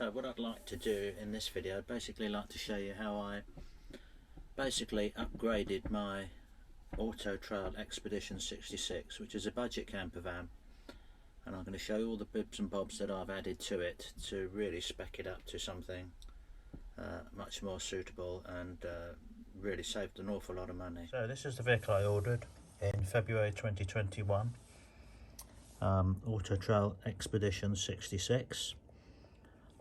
So what I'd like to do in this video, I'd basically like to show you how I basically upgraded my Autotrail Expedition 66, which is a budget camper van, and I'm going to show you all the bits and bobs that I've added to it to really spec it up to something much more suitable and really saved an awful lot of money. So this is the vehicle I ordered in February 2021, Autotrail Expedition 66.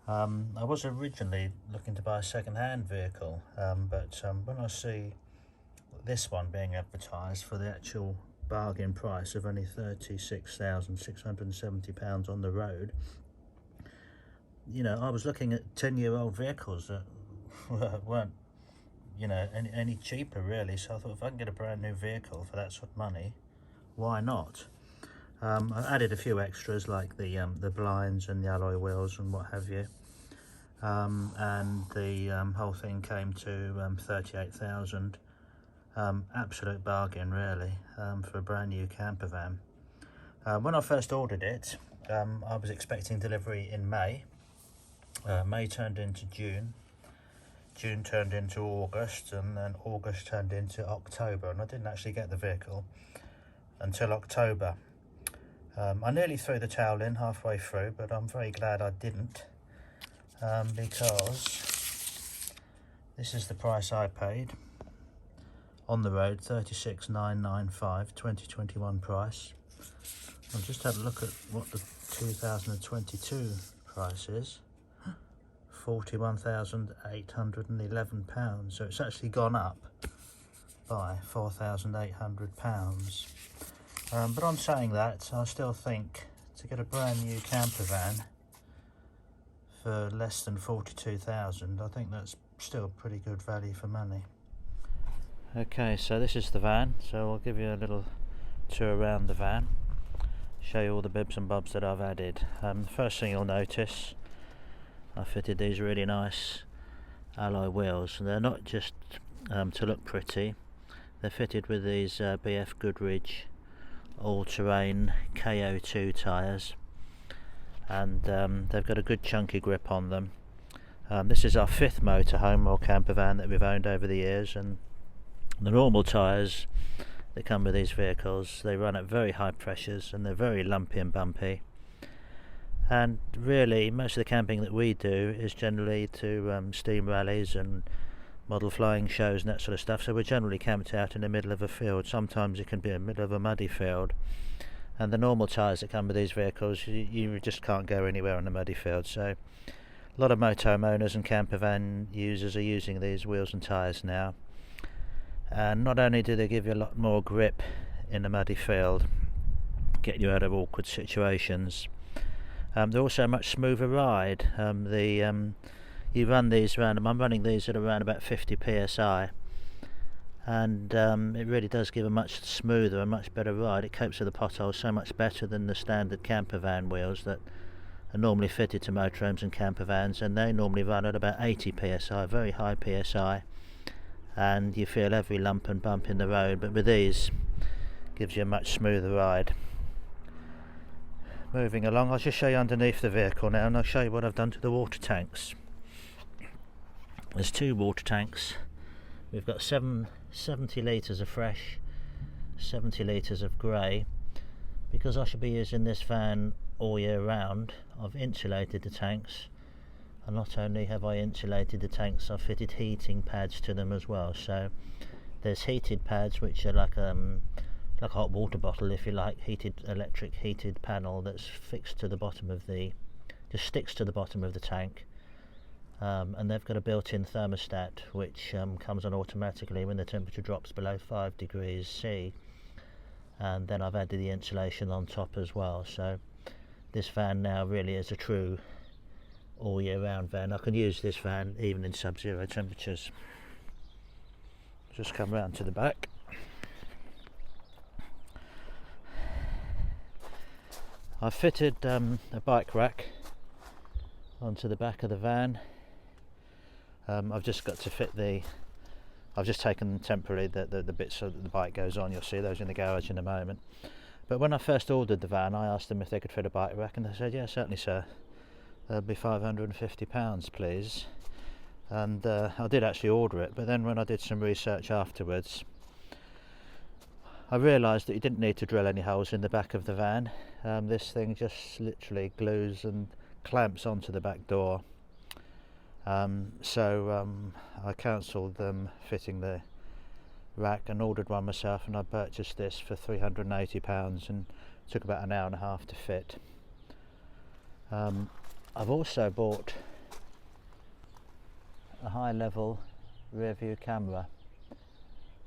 I was originally looking to buy a second-hand vehicle, but when I see this one being advertised for the actual bargain price of only £36,670 on the road, you know, I was looking at 10-year-old vehicles that weren't, you know, any cheaper really. So I thought, if I can get a brand new vehicle for that sort of money, why not? I added a few extras like the blinds and the alloy wheels and what have you, and the whole thing came to 38,000. Absolute bargain really, for a brand new camper van. When I first ordered it, I was expecting delivery in May. May turned into June, June turned into August, and then August turned into October, and I didn't actually get the vehicle until October. I nearly threw the towel in halfway through, but I'm very glad I didn't, because this is the price I paid on the road, 36,995, 2021 price. I'll just have a look at what the 2022 price is. £41,811, so it's actually gone up by £4,800. But on saying that, I still think to get a brand new camper van for less than 42,000, I think that's still pretty good value for money. Okay, so this is the van, so I'll give you a little tour around the van, show you all the bibs and bobs that I've added. The first thing you'll notice, I fitted these really nice alloy wheels, and they're not just to look pretty, they're fitted with these BF Goodrich all-terrain KO2 tyres, and they've got a good chunky grip on them. This is our 5th motorhome or camper van that we've owned over the years, and the normal tyres that come with these vehicles, they run at very high pressures and they're very lumpy and bumpy. And really, most of the camping that we do is generally to steam rallies and model flying shows and that sort of stuff. So we're generally camped out in the middle of a field. Sometimes it can be in the middle of a muddy field. And the normal tyres that come with these vehicles, you just can't go anywhere on a muddy field. So a lot of motorhome owners and camper van users are using these wheels and tyres now. And not only do they give you a lot more grip in a muddy field, get you out of awkward situations, they're also a much smoother ride. You run these around, I'm running these at around about 50 psi, and it really does give a much smoother and much better ride. It copes with the potholes so much better than the standard camper van wheels that are normally fitted to motorhomes and camper vans, and they normally run at about 80 psi, very high psi, and you feel every lump and bump in the road. But with these, gives you a much smoother ride. Moving along, I'll just show you underneath the vehicle now, and I'll show you what I've done to the water tanks. There's 2 water tanks. We've got 70 litres of fresh, 70 litres of grey. Because I should be using this van all year round, I've insulated the tanks, and not only have I insulated the tanks, I've fitted heating pads to them as well. So there's heated pads which are like a hot water bottle, if you like, electric heated panel that's fixed to the bottom of just sticks to the bottom of the tank. And they've got a built-in thermostat which comes on automatically when the temperature drops below 5 degrees C, and then I've added the insulation on top as well. So this van now really is a true all year round van. I can use this van even in sub-zero temperatures. Just come round to the back. I've fitted a bike rack onto the back of the van. I've just got to fit I've just taken temporarily the bits so that the bike goes on. You'll see those in the garage in a moment. But when I first ordered the van, I asked them if they could fit a bike rack, and they said, yeah, certainly sir. That'd be £550 please. And I did actually order it, but then when I did some research afterwards, I realised that you didn't need to drill any holes in the back of the van. This thing just literally glues and clamps onto the back door. So I cancelled them fitting the rack and ordered one myself, and I purchased this for £380 and it took about an hour and a half to fit. I've also bought a high level rear view camera.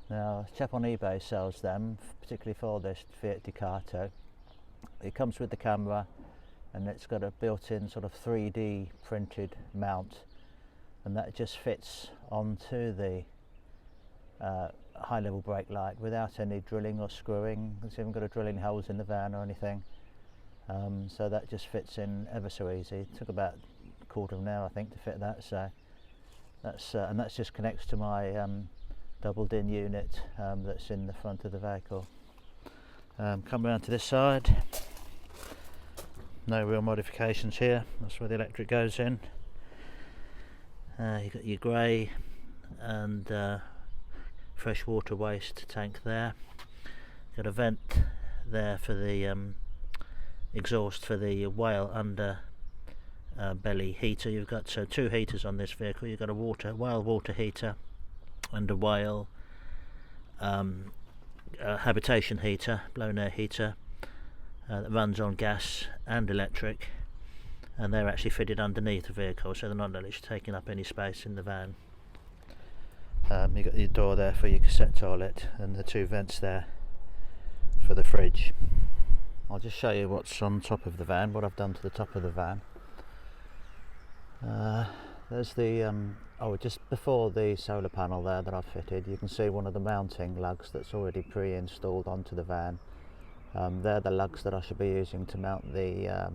Now, a chap on eBay sells them, particularly for this Fiat Ducato. It comes with the camera and it's got a built-in sort of 3D printed mount, and that just fits onto the high level brake light without any drilling or screwing. It's even got a drilling holes in the van or anything. So that just fits in ever so easy. It took about a quarter of an hour I think to fit that, so that's and that just connects to my double DIN unit that's in the front of the vehicle. Come around to this side, no real modifications here. That's where the electric goes in. You've got your grey and freshwater waste tank there. Got a vent there for the exhaust for the whale under belly heater. You've got two heaters on this vehicle. You've got a whale water heater and a whale habitation heater, blown air heater, that runs on gas and electric, and they're actually fitted underneath the vehicle, so they're not actually taking up any space in the van. You've got your door there for your cassette toilet and the two vents there for the fridge. I'll just show you what's on top of the van, what I've done to the top of the van. There's the just before the solar panel there that I've fitted, you can see one of the mounting lugs that's already pre-installed onto the van. They're the lugs that I should be using to mount the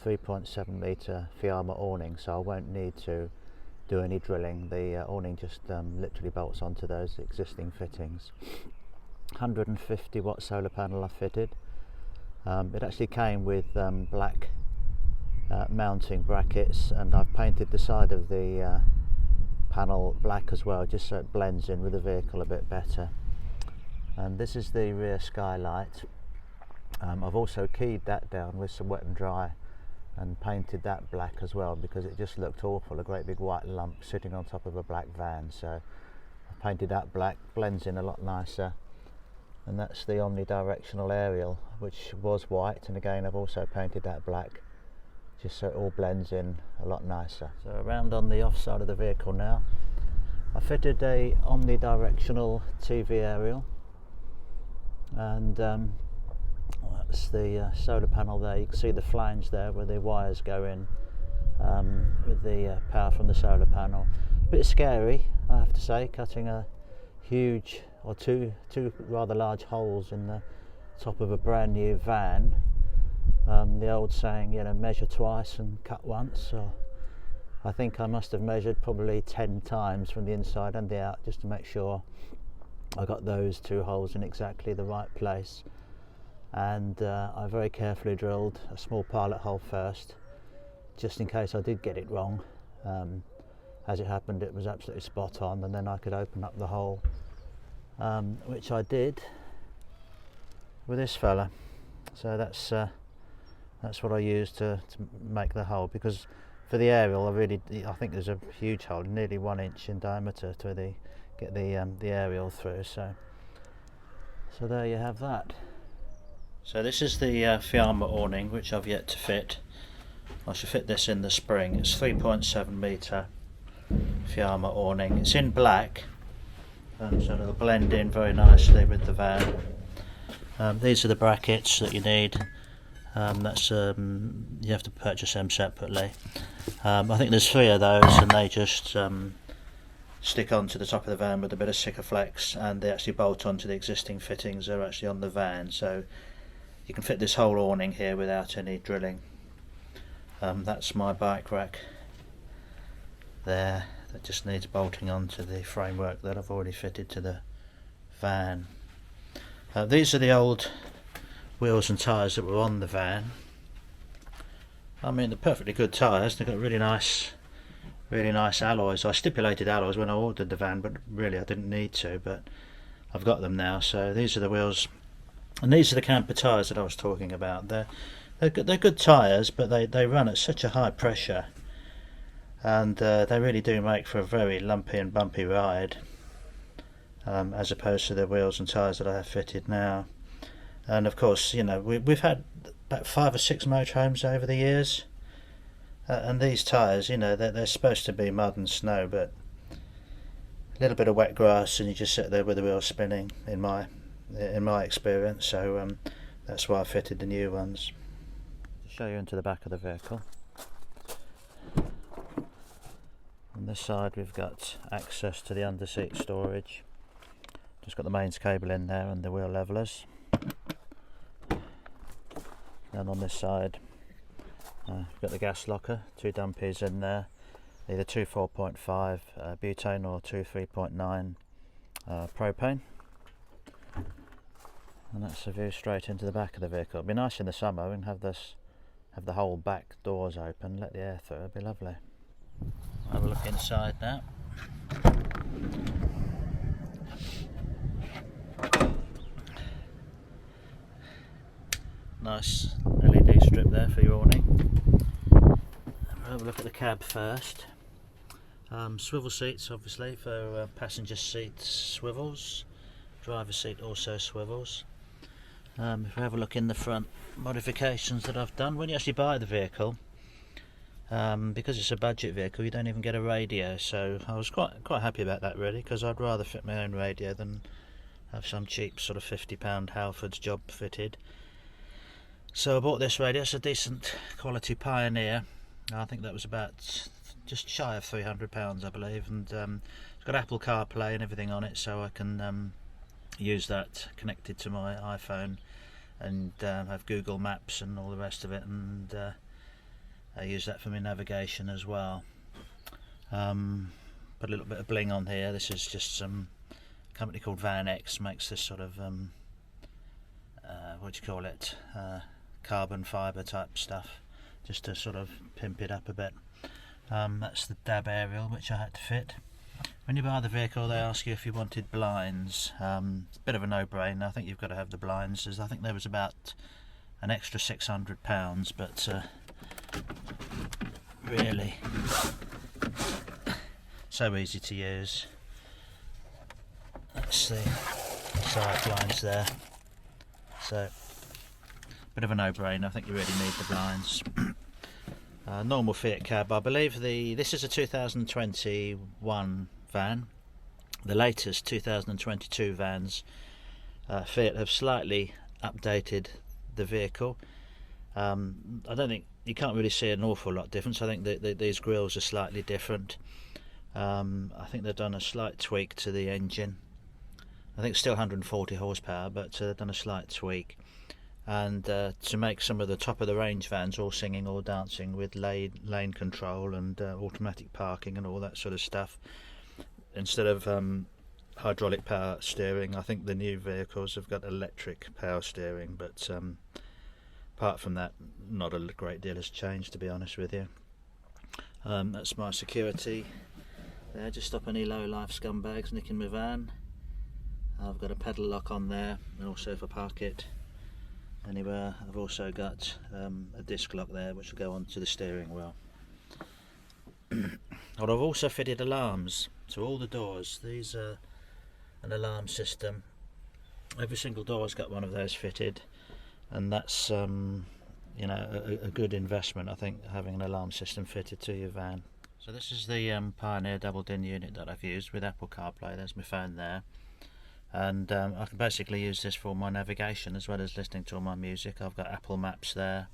3.7 metre Fiamma awning, so I won't need to do any drilling. The awning just literally bolts onto those existing fittings. 150 watt solar panel I fitted. It actually came with black mounting brackets, and I've painted the side of the panel black as well, just so it blends in with the vehicle a bit better. And this is the rear skylight. I've also keyed that down with some wet and dry and painted that black as well, because it just looked awful, a great big white lump sitting on top of a black van. So I painted that black, blends in a lot nicer. And that's the omnidirectional aerial, which was white, and again I've also painted that black, just so it all blends in a lot nicer. So around on the off side of the vehicle now, I fitted a omnidirectional TV aerial, and that's the solar panel there. You can see the flange there where the wires go in with the power from the solar panel. A bit scary, I have to say, cutting a huge, or two rather large holes in the top of a brand new van. The old saying, you know, measure twice and cut once. So I think I must have measured probably 10 times from the inside and the out, just to make sure I got those two holes in exactly the right place. And I very carefully drilled a small pilot hole first, just in case I did get it wrong. As it happened, it was absolutely spot on, and then I could open up the hole, which I did with this fella. So that's what I used to make the hole, because for the aerial I think there's a huge hole, nearly 1 inch in diameter, to get the aerial through. So there you have that. So this is the Fiamma awning, which I've yet to fit. I should fit this in the spring. It's 3.7 metre Fiamma awning. It's in black, so it'll blend in very nicely with the van. These are the brackets that you need. You have to purchase them separately. I think there's 3 of those, and they just stick onto the top of the van with a bit of Sikaflex, and they actually bolt onto the existing fittings that are actually on the van. So you can fit this whole awning here without any drilling. That's my bike rack there, that just needs bolting onto the framework that I've already fitted to the van. These are the old wheels and tyres that were on the van. I mean, they're perfectly good tyres. They've got really nice alloys. I stipulated alloys when I ordered the van, but really I didn't need to, but I've got them now. So these are the wheels, and these are the camper tyres that I was talking about. They're good tyres, but they run at such a high pressure, and they really do make for a very lumpy and bumpy ride, as opposed to the wheels and tyres that I have fitted now. And of course, you know, we've had about 5 or 6 motorhomes over the years, and these tyres, you know, they're supposed to be mud and snow, but a little bit of wet grass and you just sit there with the wheels spinning, in my experience. So that's why I fitted the new ones. To show you into the back of the vehicle, on this side we've got access to the under-seat storage. Just got the mains cable in there and the wheel levelers. And on this side we've got the gas locker, 2 dumpies in there, either 2 4.5 butane or 2 3.9 propane. And that's a view straight into the back of the vehicle. It'd be nice in the summer and have the whole back doors open, let the air through. It'd be lovely. Have a look inside now. Nice LED strip there for your awning. We'll have a look at the cab first. Swivel seats, obviously, for passenger seat swivels. Driver seat also swivels. If we have a look in the front, modifications that I've done. When you actually buy the vehicle, because it's a budget vehicle, you don't even get a radio. So I was quite happy about that, really, because I'd rather fit my own radio than have some cheap sort of £50 Halfords job fitted. So I bought this radio. It's a decent quality Pioneer. I think that was about just shy of £300, I believe, and it's got Apple CarPlay and everything on it, so I can use that connected to my iPhone and have Google Maps and all the rest of it, and I use that for my navigation as well. Put a little bit of bling on here. This is just some company called Van X makes this sort of what do you call it, carbon fibre type stuff, just to sort of pimp it up a bit. That's the DAB aerial, which I had to fit. When you buy the vehicle, they ask you if you wanted blinds. It's a bit of a no-brainer. I think you've got to have the blinds. I think there was about an extra £600, but really so easy to use. That's the side blinds there. So, bit of a no-brainer. I think you really need the blinds. Normal Fiat cab. I believe this is a 2021 van. The latest 2022 vans, Fiat have slightly updated the vehicle. I don't think you can't really see an awful lot difference. I think that these grills are slightly different. I think they've done a slight tweak to the engine. I think it's still 140 horsepower, but they've done a slight tweak. And to make some of the top of the range vans all singing or dancing with lane control and automatic parking and all that sort of stuff, instead of hydraulic power steering, I think the new vehicles have got electric power steering, but apart from that, not a great deal has changed, to be honest with you. That's my security there, just stop any low life scumbags nicking my van. I've got a pedal lock on there, and also if I park it anywhere, I've also got a disc lock there which will go onto the steering wheel. And I've also fitted alarms to all the doors. These are an alarm system. Every single door's got one of those fitted, and that's you know, a good investment, I think, having an alarm system fitted to your van. So this is the Pioneer double DIN unit that I've used with Apple CarPlay. There's my phone there. And I can basically use this for my navigation as well as listening to all my music. I've got Apple Maps there,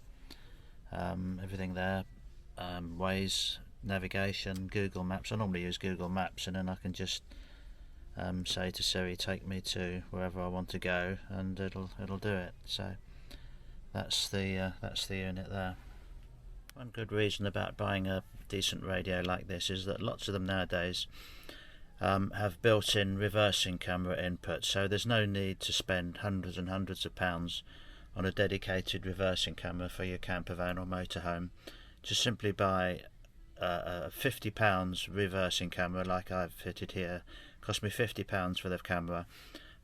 everything there, Waze, navigation, Google Maps. I normally use Google Maps, and then I can just say to Siri, take me to wherever I want to go, and it'll do it. So that's the unit there. One good reason about buying a decent radio like this is that lots of them nowadays have built-in reversing camera input, so there's no need to spend hundreds and hundreds of pounds on a dedicated reversing camera for your camper van or motorhome. just simply buy a £50 reversing camera like I've fitted here. Cost me £50 for the camera,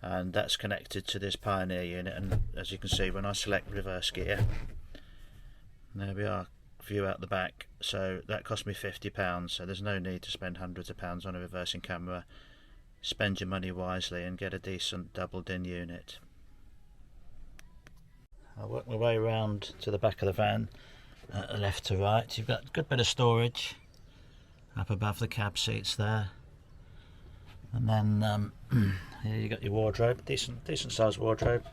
and that's connected to this Pioneer unit, and as you can see when I select reverse gear, there we are, view out the back, so that cost me £50, so there's no need to spend hundreds of pounds on a reversing camera. Spend your money wisely and get a decent doubled-in unit. I'll work my way around to the back of the van, left to right. You've got a good bit of storage up above the cab seats there, and then here you got your wardrobe, decent sized wardrobe.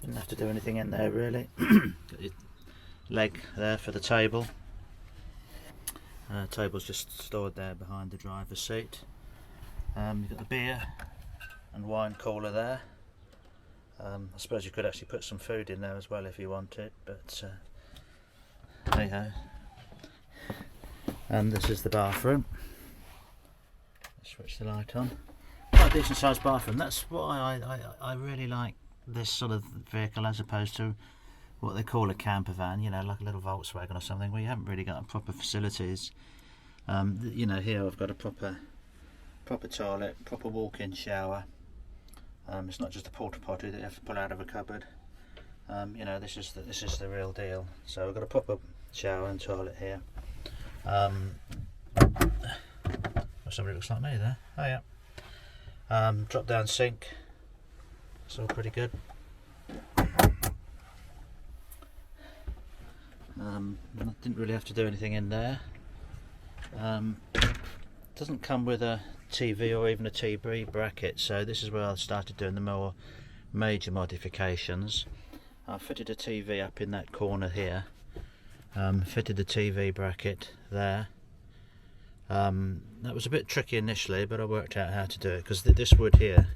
Didn't have to do anything in there really. Got your leg there for the table. Table's just stored there behind the driver's seat. You've got the beer and wine cooler there. I suppose you could actually put some food in there as well if you wanted, but hey ho. And this is the bathroom. Switch the light on. Quite a decent sized bathroom. That's why I really like this sort of vehicle as opposed to what they call a camper van, you know, like a little Volkswagen or something, where you haven't really got proper facilities. You know, here I've got a proper toilet, proper walk-in shower. It's not just a porta potty that you have to pull out of a cupboard. You know, this is the real deal. So we've got a proper shower and toilet here. Somebody looks like me there. Oh yeah. Drop down sink. It's all pretty good. Didn't really have to do anything in there. Doesn't come with a TV or even a TV bracket, so this is where I started doing the more major modifications. I fitted a TV up in that corner here, fitted the TV bracket there. That was a bit tricky initially, but I worked out how to do it, because this wood here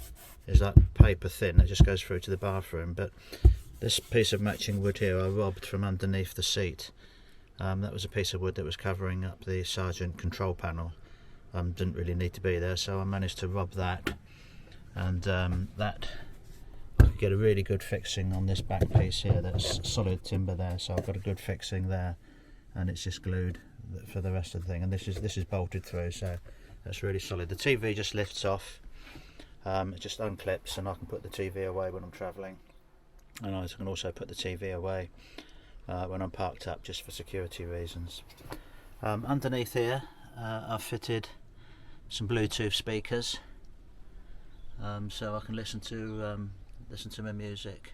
is like paper thin, it just goes through to the bathroom, but this piece of matching wood here I robbed from underneath the seat. That was a piece of wood that was covering up the Sargent control panel. Didn't really need to be there, so I managed to rob that, and that I could get a really good fixing on this back piece here. That's solid timber there, so I've got a good fixing there, and it's just glued for the rest of the thing, and this is bolted through, so that's really solid. The TV just lifts off, it just unclips, and I can put the TV away when I'm travelling, and I can also put the TV away when I'm parked up, just for security reasons. Underneath here I've fitted some Bluetooth speakers, so I can listen to my music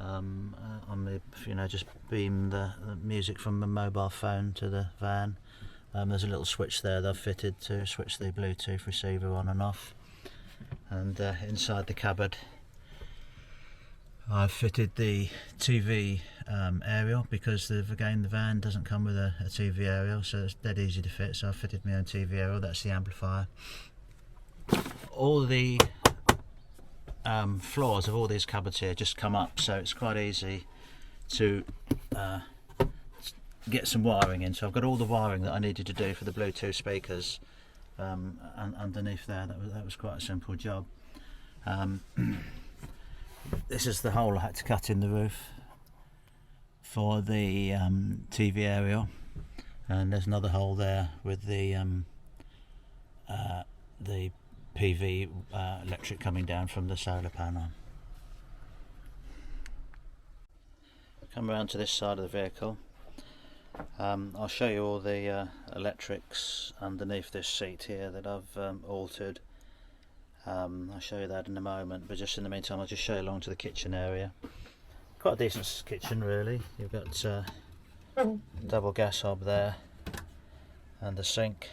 on the, you know, just beam the music from my mobile phone to the van. There's a little switch there that I've fitted to switch the Bluetooth receiver on and off, and inside the cupboard I've fitted the TV aerial, because again the van doesn't come with a TV aerial, so it's dead easy to fit, so I've fitted my own TV aerial. That's the amplifier. All the floors of all these cupboards here just come up, so it's quite easy to get some wiring in. So I've got all the wiring that I needed to do for the Bluetooth speakers and underneath there. That was quite a simple job. This is the hole I had to cut in the roof for the TV aerial, and there's another hole there with the PV electric coming down from the solar panel. Come around to this side of the vehicle. I'll show you all the electrics underneath this seat here that I've altered. I'll show you that in a moment, but just in the meantime I'll just show you along to the kitchen area. Quite a decent kitchen really. You've got double gas hob there and a sink.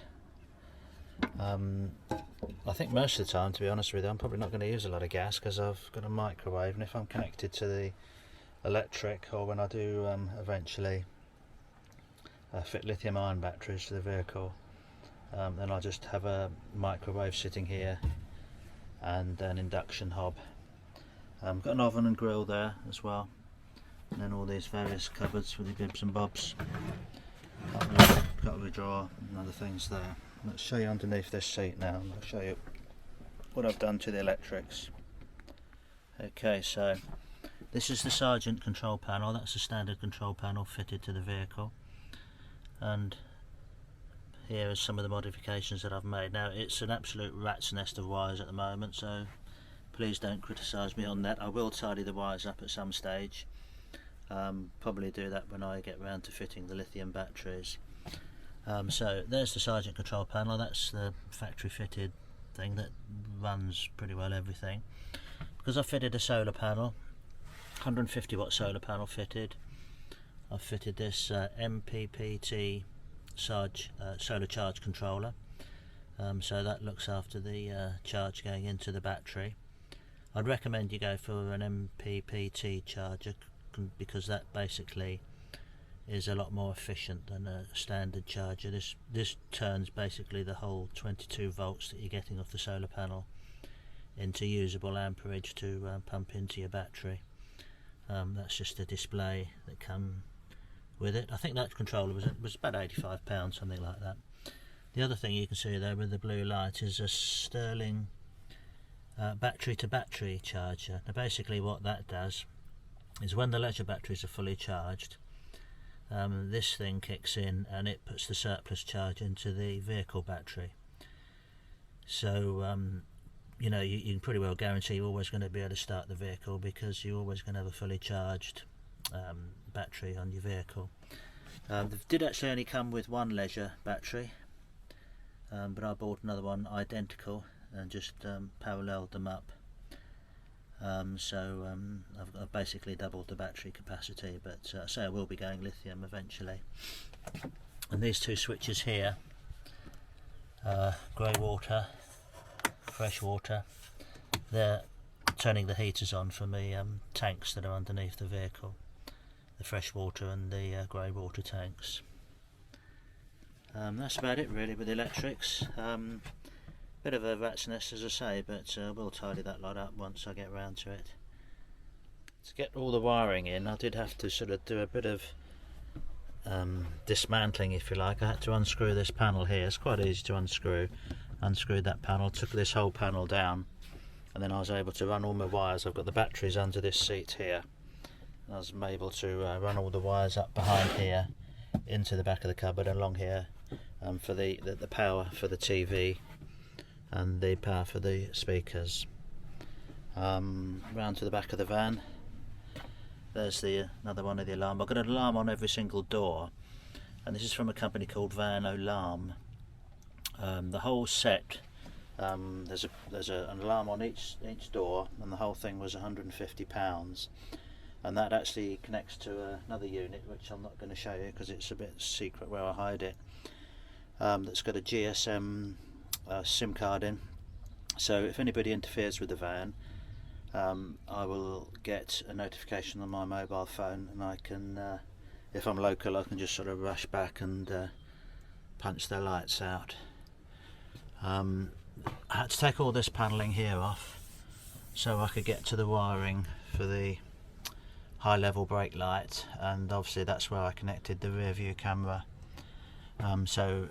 I think most of the time, to be honest with you, I'm probably not going to use a lot of gas, because I've got a microwave, and if I'm connected to the electric, or when I do eventually fit lithium ion batteries to the vehicle, then I'll just have a microwave sitting here and an induction hob. Got an oven and grill there as well, and then all these various cupboards with the bibs and bobs, cutlery drawer and other things there. Let's show you underneath this seat now, and I'll show you what I've done to the electrics. Okay, so this is the Sargent control panel. That's the standard control panel fitted to the vehicle. and here are some of the modifications that I've made. Now it's an absolute rat's nest of wires at the moment, so please don't criticise me on that. I will tidy the wires up at some stage. Probably do that when I get round to fitting the lithium batteries. So there's the Sergeant control panel. That's the factory fitted thing that runs pretty well everything. Because I fitted a solar panel, 150 watt solar panel fitted, I've fitted this MPPT solar charge controller, so that looks after the charge going into the battery. I'd recommend you go for an MPPT charger because that basically is a lot more efficient than a standard charger. This turns basically the whole 22 volts that you're getting off the solar panel into usable amperage to pump into your battery. That's just a display that come with it. I think that controller was about £85, something like that. The other thing you can see there with the blue light is a Sterling battery to battery charger. Now basically what that does is when the leisure batteries are fully charged, this thing kicks in and it puts the surplus charge into the vehicle battery. So you know, you can pretty well guarantee you're always going to be able to start the vehicle because you're always going to have a fully charged battery on your vehicle. They did actually only come with one leisure battery, but I bought another one identical and just paralleled them up. So I've basically doubled the battery capacity, but I say I will be going lithium eventually. And these two switches here, grey water, fresh water, they're turning the heaters on for me tanks that are underneath the vehicle, the fresh water and the grey water tanks. That's about it really with the electrics. Bit of a rat's nest as I say, but we'll tidy that lot up once I get round to it. To get all the wiring in, I did have to sort of do a bit of dismantling, if you like. I had to unscrew this panel here. It's quite easy to unscrew. Unscrewed that panel, took this whole panel down, and then I was able to run all my wires. I've got the batteries under this seat here. I was able to run all the wires up behind here into the back of the cupboard and along here for the power for the TV and the power for the speakers. Round to the back of the van, there's another one of the alarm. I've got an alarm on every single door, and this is from a company called Van Alarm. The whole set, there's an alarm on each door, and the whole thing was £150, and that actually connects to another unit which I'm not going to show you because it's a bit secret where I hide it, that's got a GSM SIM card in, so if anybody interferes with the van, I will get a notification on my mobile phone, and I can, if I'm local, I can just sort of rush back and punch their lights out. I had to take all this panelling here off so I could get to the wiring for the high level brake light, and obviously that's where I connected the rear view camera. So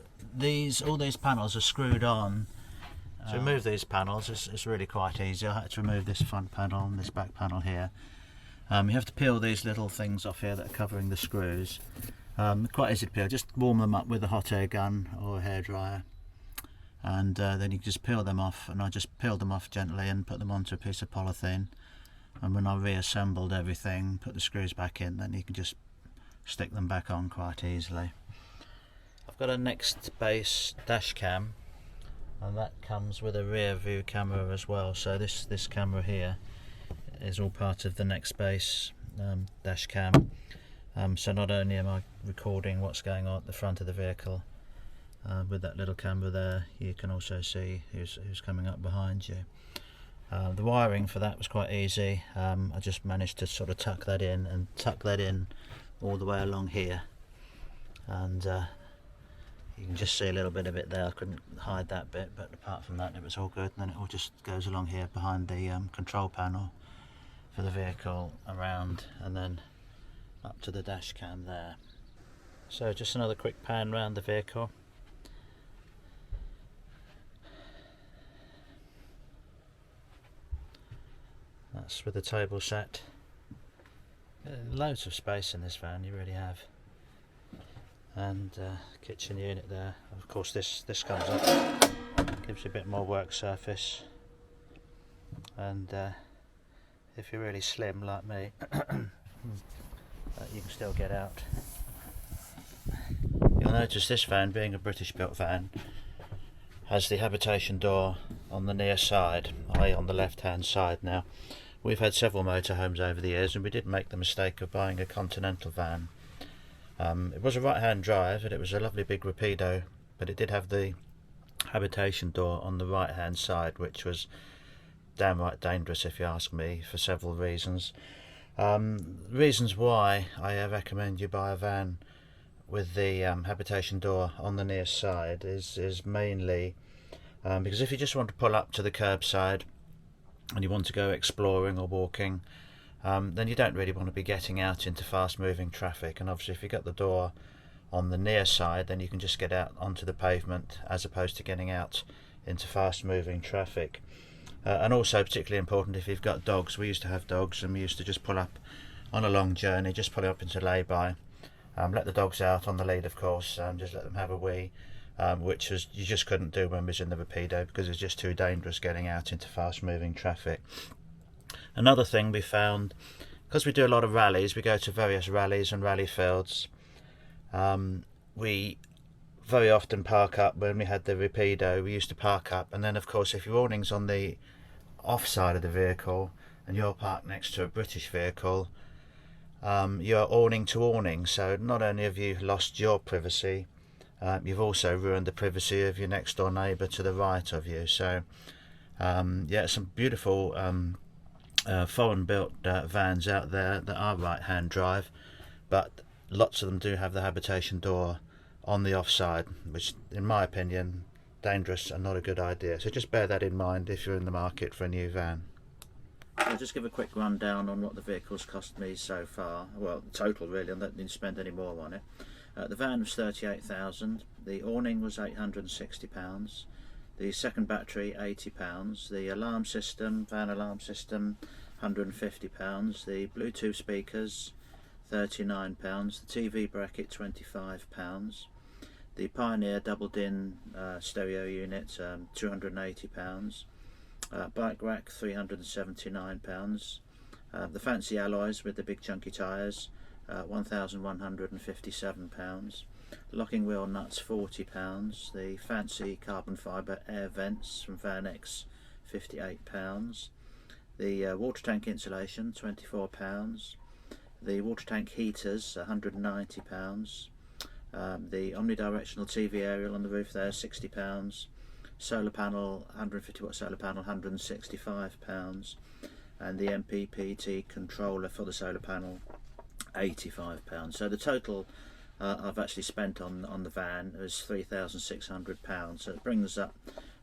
all these panels are screwed on. To remove these panels, it's really quite easy. I had to remove this front panel and this back panel here. You have to peel these little things off here that are covering the screws. Quite easy to peel. Just warm them up with a hot air gun or a hairdryer, and then you can just peel them off. And I just peeled them off gently and put them onto a piece of polythene. And when I reassembled everything, put the screws back in, then you can just stick them back on quite easily. I've got a next base dash cam, and that comes with a rear view camera as well. So this camera here is all part of the next base dash cam. So not only am I recording what's going on at the front of the vehicle with that little camera there, you can also see who's coming up behind you. The wiring for that was quite easy. I just managed to sort of tuck that in all the way along here, and you can just see a little bit of it there. I couldn't hide that bit, but apart from that it was all good. And then it all just goes along here behind the control panel for the vehicle, around, and then up to the dash cam there. So just another quick pan round the vehicle. That's with the table set. Loads of space in this van, you really have. and kitchen unit there. Of course this comes up, gives you a bit more work surface, and if you're really slim like me you can still get out. You'll notice this van, being a British built van, has the habitation door on the near side, i.e. on the left hand side. Now we've had several motorhomes over the years and we did make the mistake of buying a Continental van. It was a right hand drive and it was a lovely big Rapido, but it did have the habitation door on the right hand side, which was downright dangerous if you ask me, for several reasons. Reasons why I recommend you buy a van with the habitation door on the near side is mainly because if you just want to pull up to the curbside and you want to go exploring or walking, then you don't really want to be getting out into fast moving traffic. And obviously if you've got the door on the near side, then you can just get out onto the pavement as opposed to getting out into fast moving traffic. And also particularly important if you've got dogs. We used to have dogs and we used to just pull up on a long journey, just pull up into lay-by, let the dogs out on the lead of course, just let them have a wee, which was you just couldn't do when we was in the Rapido because it's just too dangerous getting out into fast moving traffic. Another thing we found, because we do a lot of rallies, we go to various rallies and rally fields, we very often park up. When we had the Rapido, we used to park up, and then of course if your awning's on the off side of the vehicle and you're parked next to a British vehicle, you're awning to awning, so not only have you lost your privacy, you've also ruined the privacy of your next door neighbour to the right of you. So yeah, some beautiful foreign built vans out there that are right hand drive, but lots of them do have the habitation door on the offside, which in my opinion dangerous and not a good idea. So just bear that in mind if you're in the market for a new van. I'll just give a quick rundown on what the vehicle's cost me so far. Well, total really, I didn't spend any more on it. The van was £38,000, the awning was £860, the second battery £80, the alarm system, van alarm system £150, the Bluetooth speakers £39, the TV bracket £25, the Pioneer double din stereo unit £280, bike rack £379, the fancy alloys with the big chunky tyres £1,157, locking wheel nuts £40, the fancy carbon fibre air vents from Vanex £58, the water tank insulation £24, the water tank heaters £190, the omnidirectional TV aerial on the roof there £60, solar panel 150 watt solar panel £165, and the MPPT controller for the solar panel £85. So the total I've actually spent on the van is £3,600. So it brings up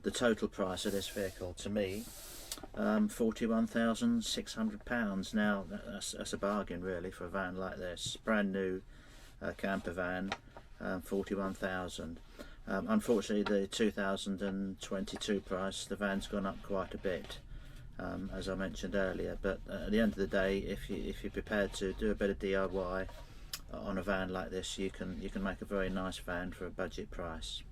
the total price of this vehicle to me £41,600. Now that's a bargain really for a van like this, brand new camper van. 41,000. Unfortunately the 2022 price, the van's gone up quite a bit, as I mentioned earlier, but at the end of the day, if you're prepared to do a bit of DIY on a van like this, you can make a very nice van for a budget price.